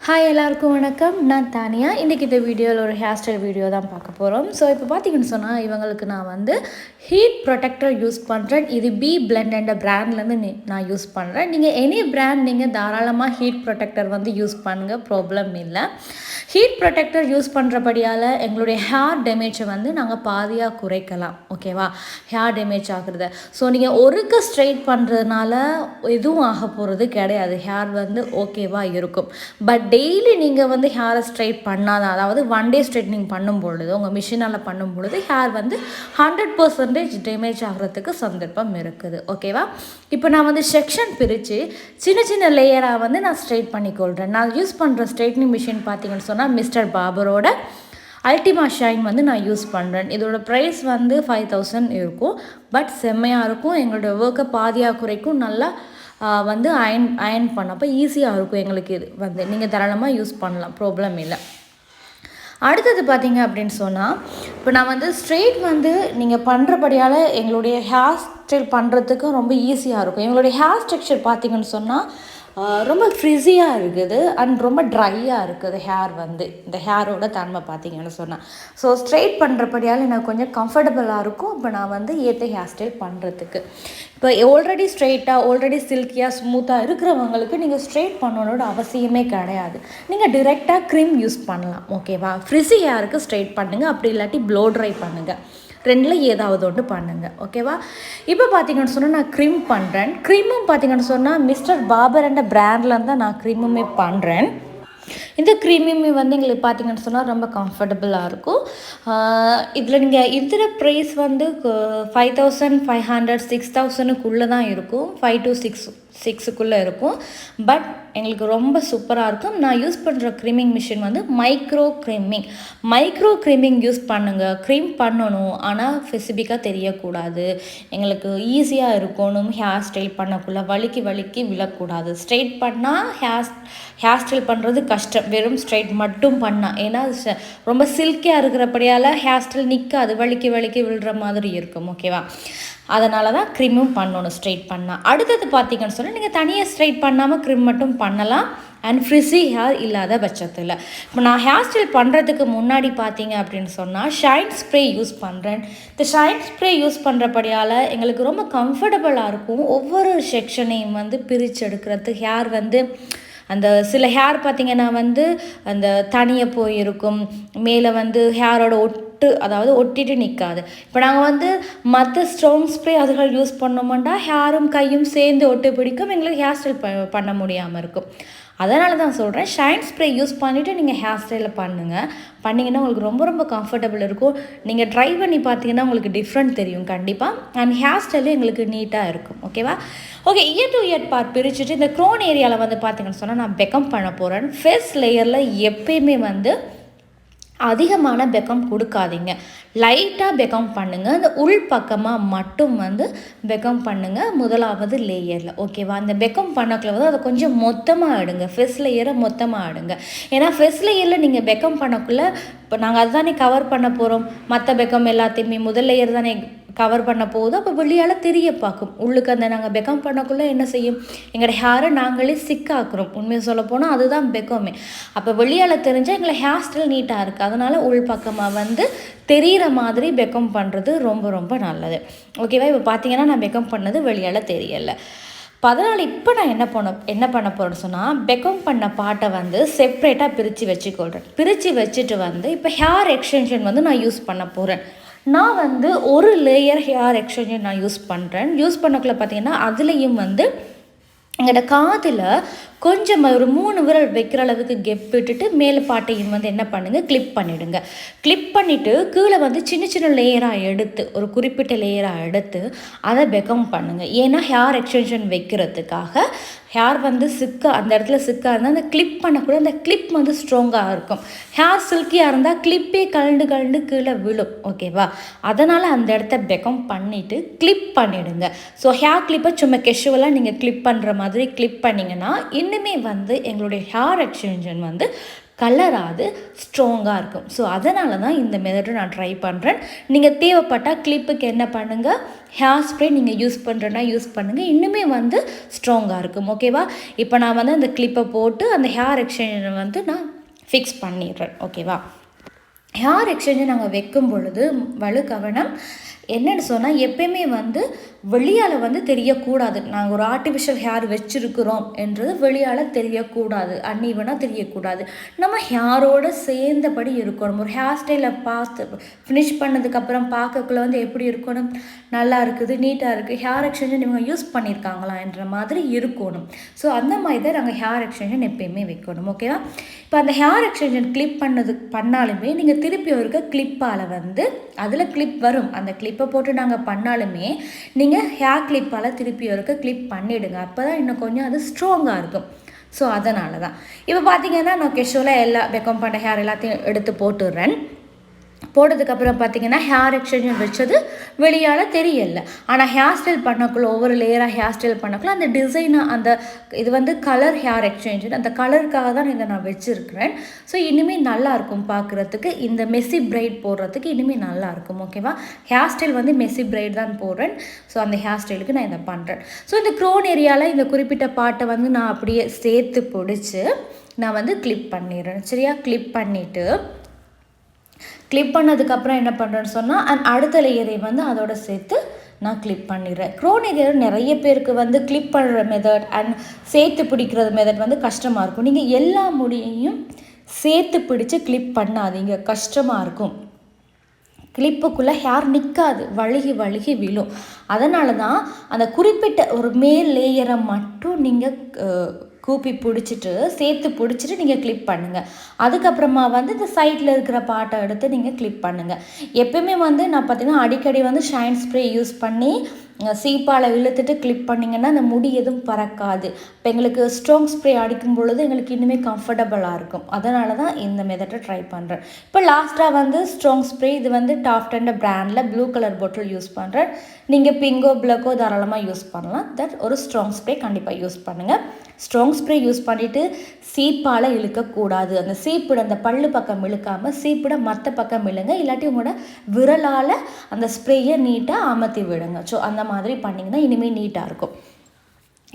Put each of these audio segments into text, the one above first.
Hi எல்லாருக்கும் வணக்கம். நான் தானியா. இன்றைக்கி இந்த வீடியோவில் ஒரு ஹேர் ஸ்டைல் வீடியோ தான் பார்க்க போகிறோம். ஸோ இப்போ பார்த்தீங்கன்னு சொன்னால் இவங்களுக்கு நான் வந்து ஹீட் ப்ரொடெக்டர் யூஸ் பண்ணுறேன். இது பி பிளெண்ட் என்ற பிராண்ட்லேருந்து நான் யூஸ் பண்ணுறேன். நீங்கள் எனி பிராண்ட் நீங்கள் தாராளமாக ஹீட் ப்ரொடெக்டர் வந்து யூஸ் பண்ணுங்கள், ப்ராப்ளம் இல்லை. ஹீட் ப்ரொடெக்டர் யூஸ் பண்ணுறபடியால் எங்களுடைய ஹேர் டேமேஜை வந்து நாங்கள் பாதியாக குறைக்கலாம். ஓகேவா? ஹேர் டேமேஜ் ஆகுறத ஸோ நீங்கள் ஒருக்க ஸ்ட்ரைட் பண்ணுறதுனால எதுவும் ஆக போகிறது கிடையாது. ஹேர் வந்து ஓகேவாக இருக்கும். பட் டெய்லி நீங்கள் வந்து ஹேரை ஸ்ட்ரைட் பண்ணாதான், அதாவது ஒன் டே ஸ்ட்ரைட்னிங் பண்ணும் பொழுது, உங்கள் மிஷினால் பண்ணும் பொழுது ஹேர் வந்து 100% டேமேஜ் ஆகிறதுக்கு சந்தர்ப்பம் இருக்குது. ஓகேவா? இப்போ நான் வந்து செக்ஷன் பிரித்து சின்ன சின்ன லேயராக வந்து நான் ஸ்ட்ரைட் பண்ணிக்கொள்கிறேன். நான் யூஸ் பண்ணுற ஸ்ட்ரைட்னிங் மிஷின் பார்த்தீங்கன்னு சொன்னால் மிஸ்டர் பாபரோட அல்டிமா ஷைன் வந்து நான் யூஸ் பண்ணுறேன். இதோட ப்ரைஸ் வந்து 5000 இருக்கும். பட் செம்மையாக இருக்கும். எங்களோட ஒர்க்கை பாதியாக குறைக்கும். நல்லா வந்து அயன் பண்ணப்போ ஈஸியாக இருக்கும் எங்களுக்கு. இது வந்து நீங்கள் தாராளமாக யூஸ் பண்ணலாம், ப்ராப்ளம் இல்லை. அடுத்தது பார்த்தீங்க அப்படின்னு சொன்னால், இப்போ நான் வந்து ஸ்ட்ரெயிட் வந்து நீங்கள் பண்ணுறபடியால் எங்களுடைய ஹேர் ஸ்டைல் பண்ணுறதுக்கு ரொம்ப ஈஸியாக இருக்கும். எங்களுடைய ஹேர் ஸ்ட்ரக்சர் பார்த்தீங்கன்னு சொன்னால் ரொம்ப ஃப்ரிஸியாக இருக்குது அண்ட் ரொம்ப ட்ரையாக இருக்குது ஹேர் வந்து. இந்த ஹேரோட தன்மை பார்த்தீங்கன்னு சொன்னால் ஸோ ஸ்ட்ரெயிட் பண்ணுறபடியால் எனக்கு கொஞ்சம் கம்ஃபர்டபுளாக இருக்கும். இப்போ நான் வந்து ஏற்ற ஹேர் ஸ்டைல் பண்ணுறதுக்கு இப்போ ஆல்ரெடி ஸ்ட்ரெயிட்டாக ஆல்ரெடி சில்கியாக ஸ்மூத்தாக இருக்கிறவங்களுக்கு நீங்கள் ஸ்ட்ரெயிட் பண்ணணுன்ற அவசியமே கிடையாது. நீங்கள் டிரெக்டாக க்ரீம் யூஸ் பண்ணலாம். ஓகேவா? ஃப்ரிஸி ஹேருக்கு ஸ்ட்ரெயிட் பண்ணுங்கள், அப்படி இல்லாட்டி ப்ளோ ட்ரை பண்ணுங்கள். ரெண்டில் ஏதாவது ஒன்று பண்ணுங்கள். ஓகேவா? இப்போ பார்த்தீங்கன்னு சொன்னால் நான் க்ரீம் பண்ணுறேன். க்ரீமும் பார்த்தீங்கன்னு சொன்னால் மிஸ்டர் பாபர் என்ற பிராண்டில் தான் நான் க்ரீமுமே பண்ணுறேன். இந்த க்ரீமுமே வந்து எங்களுக்கு பார்த்தீங்கன்னு சொன்னால் ரொம்ப கம்ஃபர்டபுளாக இருக்கும். இதில் நீங்கள் இதில் ப்ரைஸ் வந்து 5500 6000க்குள்ளே தான் இருக்கும். 5 to 6க்குள்ளே இருக்கும். பட் எங்களுக்கு ரொம்ப சூப்பராக இருக்கும். நான் யூஸ் பண்ணுற க்ரீமிங் மிஷின் வந்து மைக்ரோ க்ரீமிங் யூஸ் பண்ணுங்கள். க்ரீம் பண்ணணும், ஆனால் ஸ்பெசிஃபிக்காக தெரியக்கூடாது. எங்களுக்கு ஈஸியாக இருக்கணும். ஹேர் ஸ்டைல் பண்ணக்குள்ளே வலிக்கு விழக்கூடாது. ஸ்ட்ரெயிட் பண்ணால் ஹேர் ஸ்டைல் பண்ணுறது கஷ்டம், வெறும் ஸ்ட்ரைட் மட்டும் பண்ணால். ஏன்னா ரொம்ப சில்கியாக இருக்கிறபடியால் ஹேர் ஸ்டைல் நிற்காது, வலிக்கு விழுற மாதிரி இருக்கும். ஓகேவா? அதனால தான் க்ரீமும் பண்ணணும் ஸ்ட்ரைட் பண்ணால். அடுத்தது பார்த்தீங்கன்னு சொன்னால் நீங்கள் தனியாக ஸ்ட்ரைட் பண்ணாமல் க்ரீம் மட்டும் பண்ணலாம். அண்ட் ஃப்ரிஸி ஹேர் இல்லாத பட்சத்தில் இப்போ நான் ஹேர் ஸ்டைல் பண்ணுறதுக்கு முன்னாடி பார்த்தீங்க அப்படின்னு சொன்னால் ஷைன் ஸ்ப்ரே யூஸ் பண்ணுறேன். இந்த ஷைன் ஸ்ப்ரே யூஸ் பண்ணுறபடியால் எங்களுக்கு ரொம்ப கம்ஃபர்டபுளாக இருக்கும். ஒவ்வொரு செக்ஷனையும் வந்து பிரித்து எடுக்கிறது. ஹேர் வந்து அந்த சில ஹேர் பார்த்திங்கன்னா வந்து அந்த தனியாக போயிருக்கும், மேலே வந்து ஹேரோட அதாவது ஒட்டிட்டு நிற்காது. இப்போ நாங்கள் வந்து மற்ற ஸ்டோன் ஸ்ப்ரே அதுகள் யூஸ் பண்ணோம்னா ஹேரும் கையும் சேர்ந்து ஒட்டு பிடிக்கும், எங்களுக்கு ஹேர் ஸ்டைல் பண்ண முடியாமல் இருக்கும். அதனால தான் சொல்கிறேன், ஷைன் ஸ்ப்ரே யூஸ் பண்ணிவிட்டு நீங்கள் ஹேர் ஸ்டைலில் பண்ணிங்கன்னா உங்களுக்கு ரொம்ப கம்ஃபர்டபுள் இருக்கும். நீங்கள் ட்ரை பண்ணி பார்த்தீங்கன்னா உங்களுக்கு டிஃப்ரெண்ட் தெரியும் கண்டிப்பாக. அண்ட் ஹேர் ஸ்டைலும் எங்களுக்கு நீட்டாக இருக்கும். ஓகேவா? Okay, year to year part பிரிச்சுட்டு இந்த க்ரோன் ஏரியாவில் வந்து பார்த்தீங்கன்னு சொன்னால் நான் பெக்கம் பண்ண போகிறேன். ஃபேஸ் லேயரில் எப்பயுமே வந்து அதிகமான பெக்கம் கொடுக்காதீங்க. லைட்டாக பெக்கம் பண்ணுங்கள். அந்த உள் பக்கமாக மட்டும் வந்து பெக்கம் பண்ணுங்கள் முதலாவது லேயரில். ஓகேவா? அந்த பெக்கம் பண்ணக்குள்ள வந்து அதை கொஞ்சம் மொத்தமாக ஆடுங்க. ஃபெஸ் லேயரை மொத்தமாக ஆடுங்க. ஏன்னா ஃபெஸ் லேயரில் நீங்கள் பெக்கம் பண்ணக்குள்ளே இப்போ நாங்கள் அதுதானே கவர் பண்ண போகிறோம். மற்ற பெக்கம் எல்லாத்தையுமே முதல் லேயர் தானே கவர் பண்ண போகுது. அப்போ வெளியால் தெரிய பார்க்கும். உள்ளுக்கு அந்த நாங்கள் பெக்கம் பண்ணக்குள்ளே என்ன செய்யும், எங்களோட ஹேரை நாங்களே சிக்காக்குறோம். உண்மையை சொல்ல போனால் அதுதான் பெக்கமே. அப்போ வெளியால் தெரிஞ்சால் எங்களை ஹேர் ஸ்டைல் நீட்டாக இருக்குது. அதனால் உள் பக்கமாக வந்து தெரிகிற மாதிரி பெக்கம் பண்ணுறது ரொம்ப நல்லது. ஓகேவா? இப்போ பார்த்தீங்கன்னா நான் பெக்கம் பண்ணது வெளியால் தெரியலை. அதனால் இப்போ நான் என்ன பண்ண போகிறேன்னு சொன்னால் பெக்கம் பண்ண பாட்டை வந்து செப்ரேட்டாக பிரித்து வச்சுட்டு வந்து இப்போ ஹேர் எக்ஸ்டென்ஷன் வந்து நான் யூஸ் பண்ண போகிறேன். நான் வந்து ஒரு லேயர் ஹேர் எக்ஸ்டென்ஷன் நான் யூஸ் பண்ணக்குள்ள பார்த்தீங்கன்னா அதுலேயும் வந்து எங்களோட காதில் கொஞ்சம் ஒரு 3 விரல் வைக்கிற அளவுக்கு கெப் விட்டுட்டு மேலே பாட்டையும் வந்து என்ன பண்ணுங்கள், கிளிப் பண்ணிவிட்டு கீழே வந்து சின்ன லேயராக எடுத்து ஒரு குறிப்பிட்ட லேயராக எடுத்து அதை பெக்கம் பண்ணுங்கள். ஏன்னா ஹேர் எக்ஸ்டென்ஷன் வைக்கிறதுக்காக ஹேர் வந்து அந்த இடத்துல சிக்காக இருந்தால் அந்த கிளிப் பண்ணக்கூட அந்த கிளிப் வந்து ஸ்ட்ராங்காக இருக்கும். ஹேர் சில்கியாக இருந்தால் கிளிப்பே கழண்டு கீழே விழும். ஓகேவா? அதனால் அந்த இடத்த பெக்கம் பண்ணிவிட்டு கிளிப் பண்ணிவிடுங்க. ஸோ ஹேர் கிளிப்பை சும்மா கேஷுவலாக நீங்கள் கிளிப் பண்ணுற மாதிரி கிளிப் பண்ணிங்கன்னா இன்னுமே வந்து எங்களுடைய ஹேர் எக்ஸ்டென்ஷன் வந்து கலராது ஸ்ட்ராங்காக இருக்கும். ஸோ அதனால தான் இந்த மெத்தடை நான் ட்ரை பண்ணுறேன். நீங்கள் தேவைப்பட்டால் கிளிப்புக்கு என்ன பண்ணுங்கள், ஹேர் ஸ்ப்ரே நீங்கள் யூஸ் பண்ணுறேன்னா யூஸ் பண்ணுங்கள், இன்னுமே வந்து ஸ்ட்ராங்காக இருக்கும். ஓகேவா? இப்போ நான் வந்து அந்த கிளிப்பை போட்டு அந்த ஹேர் எக்ஸ்டென்ஷனை வந்து நான் ஃபிக்ஸ் பண்ணிடுறேன். ஓகேவா? ஹேர் எக்ஸ்டென்ஷன் நாங்கள் வைக்கும் பொழுது கவனம் என்னென்னு சொன்னால், எப்பயுமே வந்து வெளியால் வந்து தெரியக்கூடாது. நாங்கள் ஒரு ஆர்டிஃபிஷியல் ஹேர் வச்சுருக்கிறோம் என்றது வெளியால் தெரியக்கூடாது, அன்ஈவனாக தெரியக்கூடாது. நம்ம ஹேரோடு சேர்ந்தபடி இருக்கணும். ஒரு ஹேர் ஸ்டைலை பார்த்து ஃபினிஷ் பண்ணதுக்கப்புறம் பார்க்கக்குள்ள வந்து எப்படி இருக்கணும், நல்லா இருக்குது, நீட்டாக இருக்குது, ஹேர் எக்ஸ்டென்ஷன் இவங்க யூஸ் பண்ணியிருக்காங்களா என்ற மாதிரி இருக்கணும். ஸோ அந்த மாதிரி தான் நாங்கள் ஹேர் எக்ஸ்டென்ஷன் எப்பயுமே வைக்கணும். ஓகேவா? இப்போ அந்த ஹேர் எக்ஸ்டென்ஷன் கிளிப் பண்ணாலுமே நீங்கள் திருப்பி இருக்க கிளிப்பால் வந்து அதில் கிளிப் வரும். அந்த கிளிப்பை போட்டு நாங்கள் பண்ணாலுமே நீங்கள் ஹேர் கிளிப்பால் திருப்பி இருக்க கிளிப் பண்ணிவிடுங்க. அப்போ தான் இன்னும் கொஞ்சம் அது ஸ்ட்ராங்காக இருக்கும். ஸோ அதனால தான் இப்போ பார்த்தீங்கன்னா நான் கெஷுவலாக எல்லா பெக்கம் பண்ண ஹேர் எல்லாத்தையும் எடுத்து போட்டுடுறேன். போட்டதுக்கப்புறம் பார்த்தீங்கன்னா ஹேர் எக்ஸ்டென்ஷன் வச்சது வெளியால் தெரியலை. ஆனால் ஹேர் ஸ்டைல் பண்ணக்குள்ள ஒவ்வொரு லேயராக ஹேர் ஸ்டைல் பண்ணக்குள்ள அந்த டிசைனை அந்த இது வந்து கலர் ஹேர் எக்ஸ்டென்ஷன், அந்த கலருக்காக தான் இதை நான் வச்சுருக்கிறேன். ஸோ இனிமேல் நல்லாயிருக்கும் பார்க்குறதுக்கு. இந்த மெஸ்ஸி பிரைட் போடுறதுக்கு இனிமேல் நல்லாயிருக்கும். ஓகேவா? ஹேர் ஸ்டைல் வந்து மெஸ்ஸி பிரைட் தான் போடுறேன். ஸோ அந்த ஹேர் ஸ்டைலுக்கு நான் இதை பண்ணுறேன். ஸோ இந்த க்ரோன் ஏரியாவில் இந்த குறிப்பிட்ட பாட்டை வந்து நான் அப்படியே சேர்த்து பிடிச்சி நான் வந்து கிளிப் பண்ணிடுறேன். சரியா? கிளிப் பண்ணிவிட்டு கிளிப் பண்ணதுக்கப்புறம் என்ன பண்ணுறேன்னு சொன்னால் அடுத்த லேயரை வந்து அதோட சேர்த்து நான் கிளிப் பண்ணிடுறேன். க்ரோன் ஏரியா நிறைய பேருக்கு வந்து கிளிப் பண்ணுற மெத்தட் அண்ட் சேர்த்து பிடிக்கிறது மெத்தட் வந்து கஷ்டமாக இருக்கும். நீங்கள் எல்லா முடியையும் சேர்த்து பிடிச்சி கிளிப் பண்ணாதீங்க, கஷ்டமாக இருக்கும். கிளிப்புக்குள்ளே ஹேர் நிற்காது, வழுகி விழும். அதனால தான் அந்த குறிப்பிட்ட ஒரு மேல் லேயரை மட்டும் நீங்கள் கூப்பி பிடிச்சிட்டு சேர்த்து பிடிச்சிட்டு நீங்கள் கிளிப் பண்ணுங்கள். அதுக்கப்புறமா வந்து இந்த சைடில் இருக்கிற பாட்டை எடுத்து நீங்கள் கிளிப் பண்ணுங்கள். எப்பயுமே வந்து நான் பார்த்திங்கன்னா அடிக்கடி வந்து ஷைன் ஸ்ப்ரே யூஸ் பண்ணி சீப்பால் இழுத்துட்டு கிளிப் பண்ணிங்கன்னா அந்த முடி எதுவும் பறக்காது. இப்போ எங்களுக்கு ஸ்ட்ராங் ஸ்ப்ரே அடிக்கும் பொழுது எங்களுக்கு இன்னுமே கம்ஃபர்டபுளாக இருக்கும். அதனால தான் இந்த மெத்தடை ட்ரை பண்ணுறேன். இப்போ லாஸ்ட்டாக வந்து ஸ்ட்ராங் ஸ்ப்ரே இது வந்து டாப் டென்ட் பிராண்டில் ப்ளூ கலர் பாட்டில் யூஸ் பண்ணுறேன். நீங்கள் பிங்கோ பிளாக்கோ தாராளமாக யூஸ் பண்ணலாம். தட் ஒரு ஸ்ட்ராங் ஸ்ப்ரே கண்டிப்பாக யூஸ் பண்ணுங்கள். ஸ்ட்ராங் ஸ்ப்ரே யூஸ் பண்ணிவிட்டு சீப்பால் இழுக்கக்கூடாது. அந்த சீப்பிட அந்த பல்லு பக்கம் இழுக்காமல் சீப்பிட மற்ற பக்கம் இழுங்க. இல்லாட்டி உங்களோட விரலால் அந்த ஸ்ப்ரேயை நீட்டாக அமர்த்தி விடுங்க. ஸோ அந்த மாதிரி பண்ணிங்கன்னா இனிமேல் நீட்டாக இருக்கும்.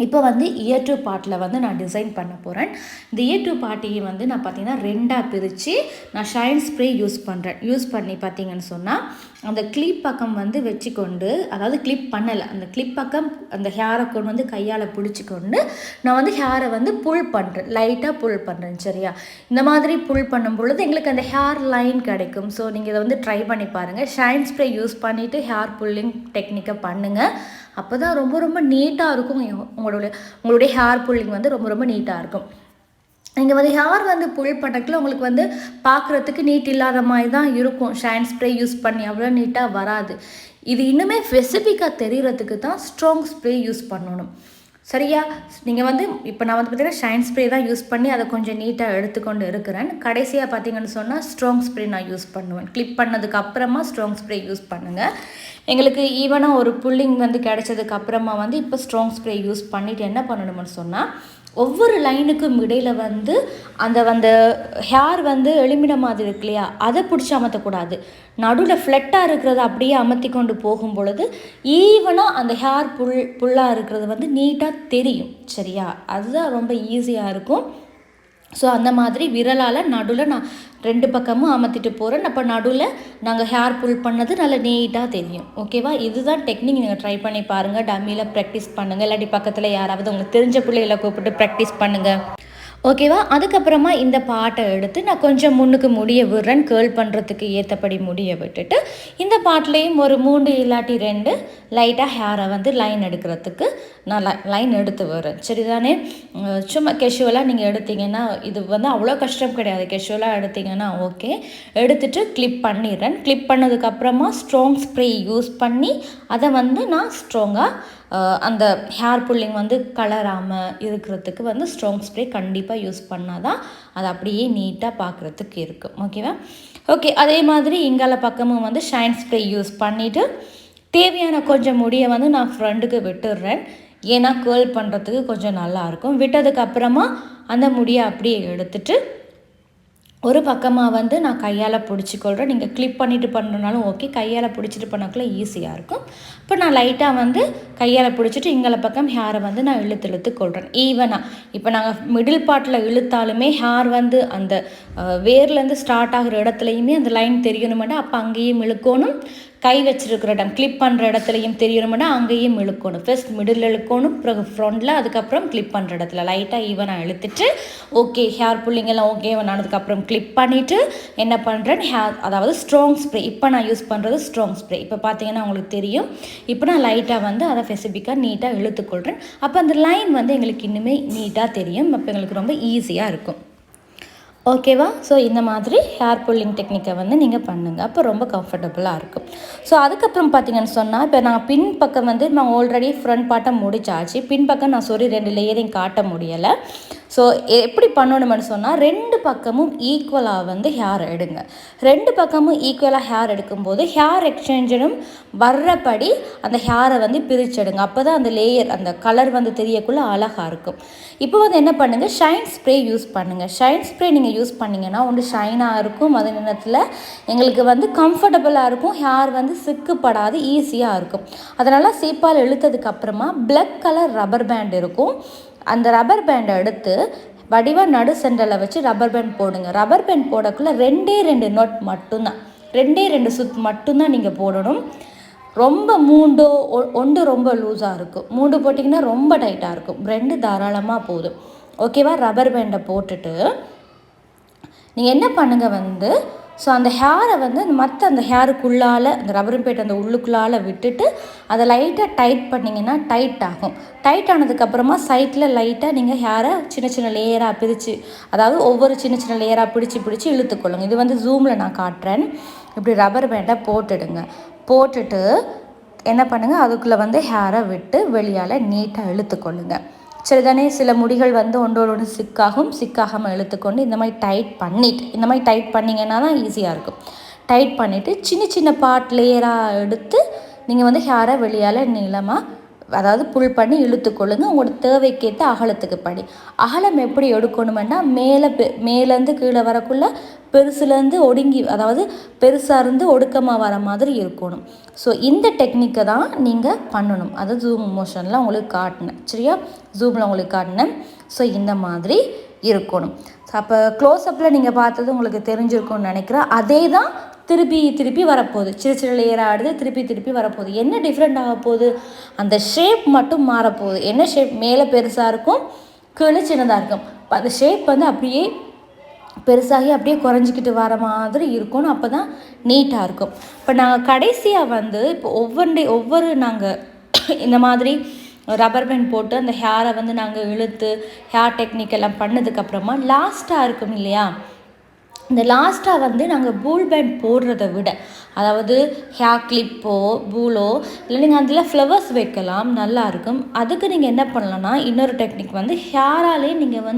இப்போ வந்து இயர் டூ பார்ட்டில் வந்து நான் டிசைன் பண்ண போகிறேன். இந்த இயர் டூ பார்ட்டியை வந்து நான் பார்த்திங்கன்னா ரெண்டாக பிரித்து நான் ஷைன் ஸ்ப்ரே யூஸ் பண்ணுறேன். யூஸ் பண்ணி பார்த்திங்கன்னு சொன்னால் அந்த கிளிப் பக்கம் வந்து வச்சுக்கொண்டு, அதாவது கிளிப் பண்ணலை, அந்த கிளிப் பக்கம் அந்த ஹேரை கொண்டு வந்து கையால் பிடிச்சிக்கொண்டு நான் வந்து ஹேரை வந்து புல் பண்ணுறேன், லைட்டாக புல் பண்ணுறேன். சரியா? இந்த மாதிரி புல் பண்ணும் பொழுது எங்களுக்கு அந்த ஹேர் லைன் கிடைக்கும். ஸோ நீங்கள் இதை வந்து ட்ரை பண்ணி பாருங்கள். ஷைன் ஸ்ப்ரே யூஸ் பண்ணிவிட்டு ஹேர் புல்லிங் டெக்னிக்கை பண்ணுங்கள். அப்போ தான் ரொம்ப நீட்டாக இருக்கும். உங்களுடைய ஹேர் புல்லிங் வந்து ரொம்ப நீட்டாக இருக்கும். நீங்கள் வந்து ஹேர் வந்து புல் பண்ணக்குள்ள உங்களுக்கு வந்து பார்க்குறதுக்கு நீட் இல்லாத மாதிரி தான் இருக்கும். ஷைன் ஸ்ப்ரே யூஸ் பண்ணி அவ்வளோ நீட்டாக வராது. இது இன்னுமே ஸ்பெசிஃபிக்காக தெரிகிறதுக்கு தான் ஸ்ட்ராங் ஸ்ப்ரே யூஸ் பண்ணணும். சரியா? நீங்கள் வந்து இப்போ நான் வந்து பார்த்தீங்கன்னா ஷைன் ஸ்ப்ரே தான் யூஸ் பண்ணி அதை கொஞ்சம் நீட்டாக எடுத்துக்கொண்டு இருக்கிறேன். கடைசியாக பார்த்தீங்கன்னு சொன்னால் ஸ்ட்ராங் ஸ்ப்ரே நான் யூஸ் பண்ணுவேன். கிளிப் பண்ணதுக்கு அப்புறமா ஸ்ட்ராங் ஸ்ப்ரே யூஸ் பண்ணுங்கள். எங்களுக்கு ஈவனாக ஒரு புல்லிங் வந்து கிடைச்சதுக்கு அப்புறமா வந்து இப்போ ஸ்ட்ராங் ஸ்ப்ரே யூஸ் பண்ணிவிட்டு என்ன பண்ணணும்னு சொன்னால் ஒவ்வொரு லைனுக்கும் இடையில் வந்து அந்த ஹேர் வந்து எளிமின மாதிரி இருக்கு இல்லையா, அதை பிடிச்சி அமர்த்தக்கூடாது. நடுவில் ஃப்ளட்டாக இருக்கிறத அப்படியே அமர்த்தி கொண்டு போகும் பொழுது ஈவனாக அந்த ஹேர் புல்லாக இருக்கிறது வந்து நீட்டாக தெரியும். சரியா? அதுதான் ரொம்ப ஈஸியாக இருக்கும். ஸோ அந்த மாதிரி விரலால் நடுவில் நான் ரெண்டு பக்கமும் அமர்த்திட்டு போகிறேன். அப்போ நடுவில் நாங்கள் ஹேர் புல் பண்ணது நல்லா நீட்டாக தெரியும். ஓகேவா? இதுதான் டெக்னிக். நீங்கள் ட்ரை பண்ணி பாருங்கள். டம்மியில் ப்ராக்டிஸ் பண்ணுங்கள். இல்லாட்டி பக்கத்தில் யாராவது உங்களுக்கு தெரிஞ்ச பிள்ளைகளை கூப்பிட்டு ப்ராக்டிஸ் பண்ணுங்கள். ஓகேவா? அதுக்கப்புறமா இந்த பாட்டை எடுத்து நான் கொஞ்சம் முன்னுக்கு முடிய விடுறேன். கேர்ள் பண்ணுறதுக்கு ஏற்றபடி முடிய விட்டுட்டு இந்த பாட்டிலையும் ஒரு 3 இல்லாட்டி 2 லைட்டாக ஹேரை வந்து லைன் எடுக்கிறதுக்கு நான் லைன் எடுத்து வரேன். சரிதானே? சும்மா கெஷுவலாக நீங்கள் எடுத்தீங்கன்னா இது வந்து அவ்வளோ கஷ்டம் கிடையாது. கெஷுவலாக எடுத்தீங்கன்னா ஓகே. எடுத்துகிட்டு கிளிப் பண்ணிடுறேன். கிளிப் பண்ணதுக்கப்புறமா ஸ்ட்ராங் ஸ்ப்ரே யூஸ் பண்ணி அதை வந்து நான் ஸ்ட்ராங்காக அந்த ஹேர் புல்லிங் வந்து கலராமல் இருக்கிறதுக்கு வந்து ஸ்ட்ராங் ஸ்ப்ரே கண்டிப்பாக யூஸ் பண்ணால் தான் அது அப்படியே நீட்டாக பார்க்குறதுக்கு இருக்கும். ஓகேவா? ஓகே. அதே மாதிரி இங்கால பக்கமும் வந்து ஷைன் ஸ்ப்ரே யூஸ் பண்ணிவிட்டு தேவையான கொஞ்சம் முடியை வந்து நான் ஃப்ரண்ட்டுக்கு விட்டுடுறேன். ஏன்னா கேர்ள் பண்ணுறதுக்கு கொஞ்சம் நல்லாயிருக்கும். விட்டதுக்கப்புறமா அந்த முடியை அப்படியே எடுத்துகிட்டு ஒரு பக்கமாக வந்து நான் கையால் பிடிச்சிக்கொள்கிறேன். நீங்கள் கிளிப் பண்ணிவிட்டு பண்ணுறனாலும் ஓகே, கையால் பிடிச்சிட்டு பண்ணக்குள்ள ஈஸியாக இருக்கும். இப்போ நான் லைட்டாக வந்து கையால் பிடிச்சிட்டு இங்கே பக்கம் ஹேரை வந்து நான் இழுத்து கொள்கிறேன் ஈவனாக. இப்போ நாங்கள் மிடில் பார்ட்டில் இழுத்தாலுமே ஹேர் வந்து அந்த வேர்லேருந்து ஸ்டார்ட் ஆகிற இடத்துலையுமே அந்த லைன் தெரியணுமெண்டா அப்போ அங்கேயும் இழுக்கணும். கை வச்சுருக்கிற இடம் கிளிப் பண்ணுற இடத்துலையும் தெரியணுமெண்டா அங்கேயும் இழுக்கணும். ஃபர்ஸ்ட் மிடில் இழுக்கணும், பிறகு ஃப்ரண்ட்டில், அதுக்கப்புறம் கிளிப் பண்ணுற இடத்துல லைட்டாக ஈவனாக இழுத்துட்டு ஓகே ஹேர் புல்லிங்கெல்லாம் ஓகே ஆனதுக்கப்புறம் கிளிப் பண்ணிவிட்டு என்ன பண்ணுறேன் அதாவது ஸ்ட்ராங் ஸ்ப்ரே. இப்போ நான் யூஸ் பண்ணுறது ஸ்ட்ராங் ஸ்ப்ரே. இப்போ பார்த்தீங்கன்னா உங்களுக்கு தெரியும். இப்போ நான் லைட்டாக வந்து அதை ஸ்பெசிஃபிக்காக நீட்டாக இழுத்துக்கொள்கிறேன். அப்போ அந்த லைன் வந்து எங்களுக்கு இன்னுமே நீட்டாக தெரியும். அப்போ எங்களுக்கு ரொம்ப ஈஸியாக இருக்கும். ஓகேவா? ஸோ இந்த மாதிரி ஹேர் புல்லிங் டெக்னிக்கை வந்து நீங்கள் பண்ணுங்கள். அப்போ ரொம்ப கம்ஃபர்டபுளாக இருக்கும். ஸோ அதுக்கப்புறம் பார்த்தீங்கன்னு சொன்னால் இப்போ நான் பின் பக்கம் வந்து நான் ஆல்ரெடி ஃப்ரண்ட் பார்ட்டை முடிச்சாச்சு. பின் பக்கம் நான் 2 லேயரிங் காட்ட முடியலை. ஸோ எப்படி பண்ணணும்னு சொன்னால் 2 பக்கமும் ஈக்குவலாக வந்து ஹேர் எடுங்க. 2 பக்கமும் ஈக்குவலாக ஹேர் எடுக்கும்போது ஹேர் எக்ஸ்சேஞ்சரும் வர்றபடி அந்த ஹேரை வந்து பிரிச்செடுங்க. அப்போ தான் அந்த லேயர் அந்த கலர் வந்து தெரியக்குள்ளே அழகாக இருக்கும். இப்போ வந்து என்ன பண்ணுங்கள், ஷைன் ஸ்ப்ரே யூஸ் பண்ணுங்கள். ஷைன் ஸ்ப்ரே நீங்கள் யூஸ் பண்ணிங்கன்னா ஒன்று ஷைனாக இருக்கும், அதே நேரத்தில் எங்களுக்கு வந்து கம்ஃபர்டபுளாக இருக்கும், ஹேர் வந்து சிக்குப்படாது, ஈஸியாக இருக்கும். அதனால் சீப்பால் இழுத்ததுக்கப்புறமா பிளாக் கலர் ரப்பர் பேண்ட் இருக்கும். அந்த ரப்பர் பேண்டை எடுத்து வடிவாக நடு சென்டரில் வச்சு ரப்பர் பேண்ட் போடுங்க. ரப்பர் பேண்ட் போடக்குள்ளே 2 நோட் மட்டும்தான், 2 சுத் மட்டும்தான் நீங்கள் போடணும். ரொம்ப 3 ரொம்ப லூஸாக இருக்கும், 3 போட்டிங்கன்னா ரொம்ப டைட்டாக இருக்கும், 2 தாராளமாக போதும். ஓகேவா? ரப்பர் பேண்டை போட்டுட்டு நீங்கள் என்ன பண்ணுங்கள் வந்து ஸோ அந்த ஹேரை வந்து மற்ற அந்த ஹேருக்குள்ளால் அந்த ரப்பர் பேண்ட் அந்த உள்ளுக்குள்ளால் விட்டுட்டு அதை லைட்டாக டைட் பண்ணிங்கன்னா டைட் ஆகும். டைட் ஆனதுக்கப்புறமா சைட்டில் லைட்டாக நீங்கள் ஹேரை சின்ன லேயராக பிரித்து, அதாவது ஒவ்வொரு சின்ன லேயராக பிடிச்சி இழுத்துக்கொள்ளுங்க. இது வந்து ஜூமில் நான் காட்டுறேன். இப்படி ரப்பர் பேண்டை போட்டுடுங்க. போட்டுட்டு என்ன பண்ணுங்கள், அதுக்குள்ளே வந்து ஹேரை விட்டு வெளியால் நீட்டாக இழுத்துக்கொள்ளுங்க. சரிதானே? சில முடிகள் வந்து ஒன்றோடு சிக்காகாமல் இழுத்துக்கொண்டு இந்த மாதிரி டைட் பண்ணிங்கன்னா தான் ஈஸியாக இருக்கும். டைட் பண்ணிவிட்டு சின்ன பார்ட் லேயராக எடுத்து நீங்கள் வந்து ஹேரை வெளியால் நீளமாக அதாவது புல் பண்ணி இழுத்துக்கொள்ளுங்க. உங்களோட தேவைக்கேற்ற அகலத்துக்கு படி. அகலம் எப்படி எடுக்கணுமென்னா மேலேருந்து கீழே வரக்குள்ள பெருசுலேருந்து ஒடுங்கி, அதாவது பெருசாக இருந்து ஒடுக்கமாக வர மாதிரி இருக்கணும். ஸோ இந்த டெக்னிக்கை தான் நீங்கள் பண்ணணும். அது ஜூம் மோஷனில் உங்களுக்கு காட்டினேன். சரியா? ஜூமில் உங்களுக்கு காட்டினேன். ஸோ இந்த மாதிரி இருக்கணும். ஸோ அப்போ க்ளோஸ்அப்பில் நீங்கள் பார்த்தது உங்களுக்கு தெரிஞ்சிருக்கும்னு நினைக்கிறேன். அதே தான் திருப்பி வரப்போகுது. சின்ன லேயராக ஆடுது, திருப்பி வரப்போகுது. என்ன டிஃப்ரெண்ட் ஆக போகுது? அந்த ஷேப் மட்டும் மாறப்போகுது. என்ன ஷேப்? மேலே பெருசாக இருக்கும், கீழே சின்னதாக இருக்கும். அந்த ஷேப் வந்து அப்படியே பெருசாகி அப்படியே குறைஞ்சிக்கிட்டு வர மாதிரி இருக்கணும். அப்போ தான் நீட்டாக இருக்கும். இப்போ நாங்கள் கடைசியாக வந்து இப்போ ஒவ்வொரு நாங்கள் இந்த மாதிரி ரப்பர் பேண்ட் போட்டு அந்த ஹேரை வந்து நாங்கள் இழுத்து ஹேர் டெக்னிக் எல்லாம் பண்ணதுக்கப்புறமா லாஸ்ட்டாக இருக்கும் இல்லையா, இந்த லாஸ்ட்டாக வந்து நாங்கள் பூல் பேண்ட் போடுறத விட, அதாவது ஹேர் கிளிப்போ பூலோ இல்லை நீங்கள் அதில் ஃப்ளவர்ஸ் வைக்கலாம், நல்லாயிருக்கும். அதுக்கு நீங்கள் என்ன பண்ணலான்னா இன்னொரு டெக்னிக் வந்து ஹேராலே நீங்கள்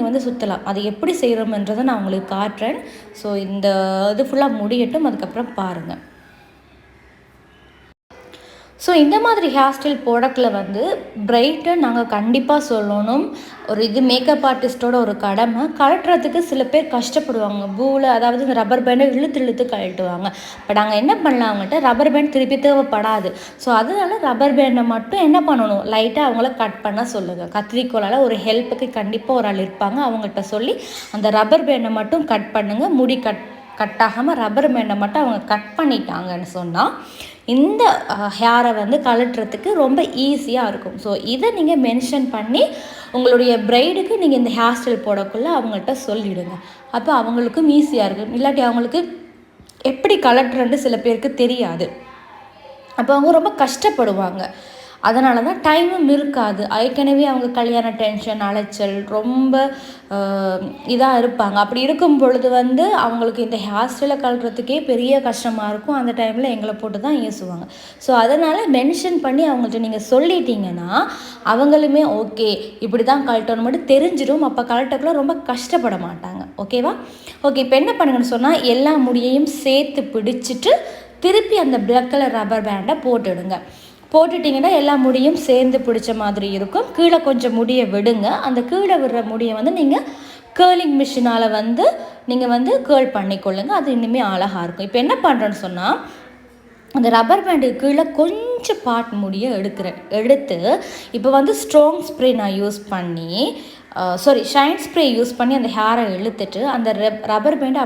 வந்து சுற்றலாம். அது எப்படி செய்கிறோம்ன்றதை நான் உங்களுக்கு காட்டுறேன். ஸோ இந்த இது ஃபுல்லாக முடியட்டும், அதுக்கப்புறம் பாருங்கள். ஸோ இந்த மாதிரி ஹேர் ஸ்டைல் ப்ராடக்டில் வந்து பிரைட்டை நாங்கள் கண்டிப்பாக சொல்லணும். இது மேக்கப் ஆர்டிஸ்ட்டோட ஒரு கடமை. கழட்டுறதுக்கு சில பேர் கஷ்டப்படுவாங்க. பூவில் அதாவது இந்த ரப்பர் பேண்டை இழுத்து கழட்டுவாங்க. இப்போ நாங்கள் என்ன பண்ணலாம், அவங்கள்ட்ட ரப்பர் பேண்ட் திருப்பி தேவைப்படாது. ஸோ அதனால ரப்பர் பேண்டை மட்டும் என்ன பண்ணணும், லைட்டாக அவங்கள கட் பண்ண சொல்லுங்கள். கத்திரிக்கோளால் ஒரு ஹெல்ப்புக்கு கண்டிப்பாக ஒரு ஆள் இருப்பாங்க, அவங்கள்ட்ட சொல்லி அந்த ரப்பர் பேண்டை மட்டும் கட் பண்ணுங்கள். முடி கட் ஆகாமல் ரப்பர் பேண்டை மட்டும் அவங்க கட் பண்ணிட்டாங்கன்னு சொன்னால் இந்த ஹேரை வந்து கழட்டுறதுக்கு ரொம்ப ஈஸியாக இருக்கும். ஸோ இதை நீங்கள் மென்ஷன் பண்ணி உங்களுடைய பிரைடுக்கு நீங்கள் இந்த ஹேர் ஸ்டைல் போடக்குள்ளே அவங்கள்ட்ட சொல்லிவிடுங்க. அப்போ அவங்களுக்கும் ஈஸியாக இருக்கும். இல்லாட்டி அவங்களுக்கு எப்படி கழட்டுறன்னு சில பேருக்கு தெரியாது. அப்போ அவங்க ரொம்ப கஷ்டப்படுவாங்க. அதனால தான் டைமும் இருக்காது. ஏற்கனவே அவங்க கல்யாண டென்ஷன், அலைச்சல் ரொம்ப இதாக இருப்பாங்க. அப்படி இருக்கும் பொழுது வந்து அவங்களுக்கு இந்த ஹேர் ஸ்டைலை கழட்டுறதுக்கே பெரிய கஷ்டமாக இருக்கும். அந்த டைமில் எங்களை போட்டு தான் ஏசுவாங்க. ஸோ அதனால் மென்ஷன் பண்ணி அவங்கள்ட்ட நீங்கள் சொல்லிட்டீங்கன்னா அவங்களுமே ஓகே இப்படி தான் கழட்டணும் மட்டும் தெரிஞ்சிடும். அப்போ கழட்டக்குள்ள ரொம்ப கஷ்டப்பட மாட்டாங்க. ஓகேவா? ஓகே, இப்போ என்ன பண்ணுங்கன்னு சொன்னால் எல்லா முடியையும் சேர்த்து பிடிச்சிட்டு திருப்பி அந்த பிளாக் கலர் ரப்பர் பேண்டை போட்டுடுங்க. போட்டுட்டிங்கன்னா எல்லா முடியும் சேர்ந்து பிடிச்ச மாதிரி இருக்கும். கீழே கொஞ்சம் முடியை விடுங்க. அந்த கீழே விடுற முடியை வந்து நீங்கள் கேர்லிங் மிஷினால் வந்து நீங்கள் வந்து கேர்ள் பண்ணிக்கொள்ளுங்க. அது இன்னுமே அழகாக இருக்கும். இப்போ என்ன பண்ணுறேன்னு சொன்னால் அந்த ரப்பர் பேண்டுக்கு கீழே கொஞ்சம் பார்ட் முடிய எடுத்து இப்போ வந்து ஸ்ட்ராங் ஸ்ப்ரே நான் யூஸ் பண்ணி ஷைன் ஸ்ப்ரே யூஸ் பண்ணி அந்த ஹேரை இழுத்துட்டு அந்த ரப்பர் பேண்டை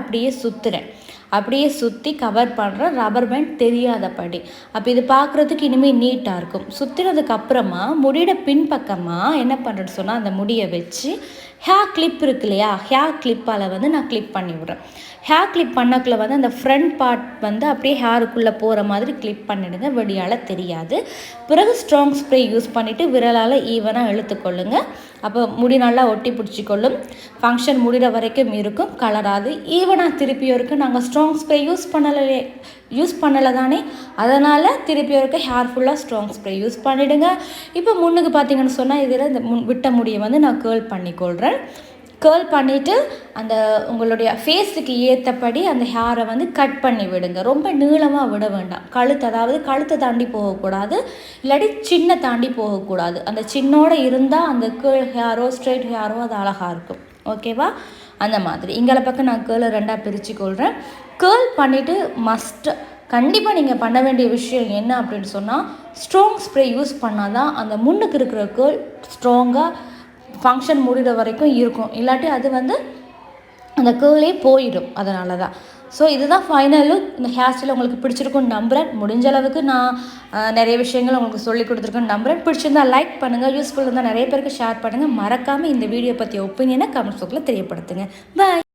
அப்படியே சுற்றி கவர் பண்ணுற ரப்பர் பேண்ட் தெரியாதபடி. அப்போ இது பார்க்குறதுக்கு இனிமேல் நீட்டாக இருக்கும். சுற்றினதுக்கப்புறமா முடியோட பின்பக்கமாக என்ன பண்ணுறேன்னு சொன்னால் அந்த முடியை வச்சு ஹேர் கிளிப் இருக்கு இல்லையா, ஹேர் கிளிப்பால் வந்து நான் கிளிப் பண்ணி விட்றேன். ஹேர் கிளிப் பண்ணக்குள்ள வந்து அந்த ஃப்ரண்ட் பார்ட் வந்து அப்படியே ஹேருக்குள்ளே போகிற மாதிரி கிளிப் பண்ணிவிடுங்க, வெளியால் தெரியாது. பிறகு ஸ்ட்ராங் ஸ்ப்ரே யூஸ் பண்ணிவிட்டு விரலால் ஈவனாக இழுத்துக்கொள்ளுங்க. அப்போ முடி நல்லா ஒட்டி பிடிச்சிக்கொள்ளும். ஃபங்க்ஷன் முடிகிற வரைக்கும் இருக்கும், கலராது. ஈவனாக திருப்பியும் இருக்குது. நாங்கள் ஸ்ட்ராங் ஸ்ப்ரே யூஸ் பண்ணலை தானே, அதனால் திருப்பியும் இருக்க ஹேர் ஃபுல்லாக ஸ்ட்ராங் ஸ்ப்ரே யூஸ் பண்ணிவிடுங்க. இப்போ முன்னுக்கு பார்த்தீங்கன்னு சொன்னால் இதில் இந்த விட்ட முடியை வந்து நான் கேர்ள் பண்ணிக்கொள்கிறேன். கேர்ள் பண்ணிவிட்டு அந்த உங்களுடைய ஃபேஸுக்கு ஏற்றபடி அந்த ஹேரை வந்து கட் பண்ணி விடுங்க. ரொம்ப நீளமாக விட வேண்டாம். கழுத்தை தாண்டி போகக்கூடாது, இல்லாட்டி சின்ன தாண்டி போகக்கூடாது. அந்த சின்னோடு இருந்தால் அந்த கேர்ள் ஹேரோ ஸ்ட்ரெயிட் ஹேரோ அது அழகாக இருக்கும். ஓகேவா? அந்த மாதிரி இங்கே பக்கம் நான் கேர்ளை 2ஆக பிரிச்சுக்கொள்கிறேன். கேர்ள் பண்ணிவிட்டு கண்டிப்பாக நீங்கள் பண்ண வேண்டிய விஷயம் என்ன அப்படின்னு சொன்னால் ஸ்ட்ராங் ஸ்ப்ரே யூஸ் பண்ணால் தான் அந்த முன்னுக்கு இருக்கிற கேர்ள் ஸ்ட்ராங்காக ஃபங்க்ஷன் முடிகிற வரைக்கும் இருக்கும். இல்லாட்டி அது வந்து அந்த கேர்லே போயிடும். அதனால தான். ஸோ இதுதான் ஃபைனல் லுக். இந்த ஹேர் ஸ்டைல் உங்களுக்கு பிடிச்சிருக்குன்னு நம்புகிறேன். முடிஞ்ச அளவுக்கு நான் நிறைய விஷயங்கள் உங்களுக்கு சொல்லி கொடுத்துருக்கேன்னு நம்புகிறேன். பிடிச்சிருந்தால் லைக் பண்ணுங்கள், யூஸ்ஃபுல் இருந்தால் நிறைய பேருக்கு ஷேர் பண்ணுங்கள். மறக்காமல் இந்த வீடியோ பற்றிய ஒப்பீனியனை கமெண்ட் பாக்ஸில் தெரியப்படுத்துங்க. பாய்.